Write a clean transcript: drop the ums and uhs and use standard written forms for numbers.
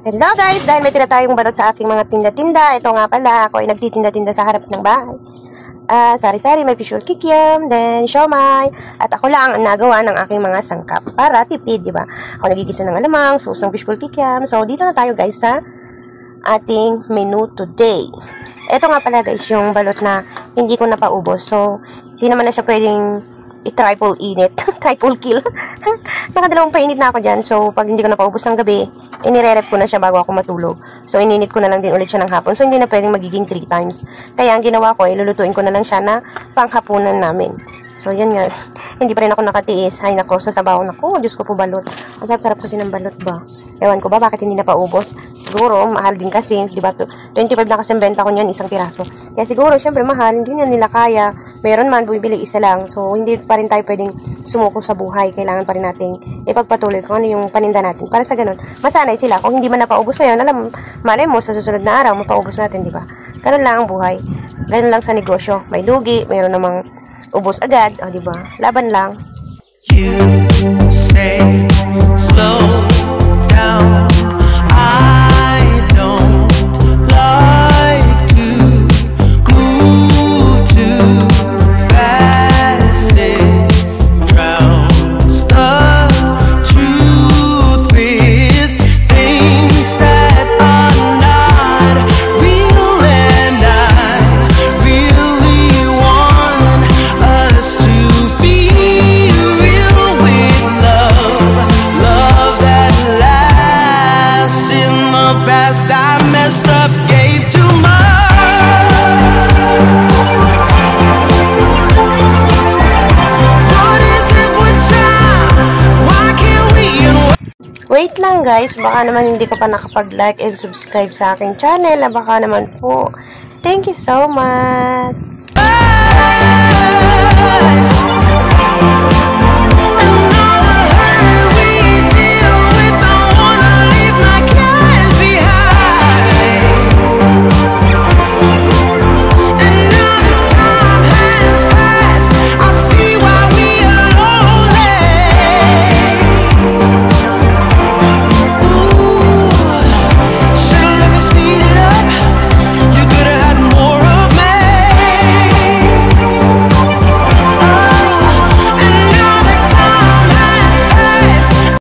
Hello guys! Dahil may tira tayong balot sa aking mga tinda-tinda, ito nga pala, ako ay nagtitinda-tinda sa harap ng bahay. Sari-sari, may visual kikiam, then siomay, at ako lang ang nagawa ng aking mga sangkap para tipid, di ba? Ako nagigisa ng alamang, sauce ng visual kikiam. So, dito na tayo guys sa ating menu today. Ito nga pala guys, yung balot na hindi ko napaubos. So, hindi naman na siya pwedeng i-triple init, triple kill. Nakadalawang painit na ako dyan. So, pag hindi ko napaubos ng gabi, inire-rep ko na siya bago ako matulog. So, ininit ko na lang din ulit siya ng hapon. So, hindi na pwedeng magiging 3 times. Kaya, ang ginawa ko, lulutuin ko na lang siya na panghapunan namin. So, yan nga. Hindi pa rin ako nakatiis. Ay, nako, sa sabaw. Nako, Diyos ko po balot. Ang sarap-sarap kasi ng balot ba? Ewan ko ba, bakit hindi napaubos? Siguro, mahal din kasi. Diba, 25 na kasi benta ko niyan, isang piraso. Kaya siguro, syempre, mahal. Hindi na nila kaya. Meron man, bumibili isa lang. So, hindi pa rin tayo pwedeng sumuko sa buhay. Kailangan pa rin nating ipagpatuloy kung ano yung paninda natin. Para sa ganun, masanay sila. Kung hindi man napaubos ngayon, alam, malay mo, sa susunod na araw, mapaubos natin, diba? Ganun lang ang buhay. Ganun lang sa negosyo. May lugi, mayroon namang ubos agad, o diba? Laban lang. You say slow down. I don't like to move too fast. It drowns the truth with things that are not real, and I really want us to be real with love that lasts. In the past I messed up, gave too much. What is it with time? Why can't we Wait lang guys, baka naman hindi ka pa nakapag-like and subscribe sa aking channel. Baka naman po. Thank you so much.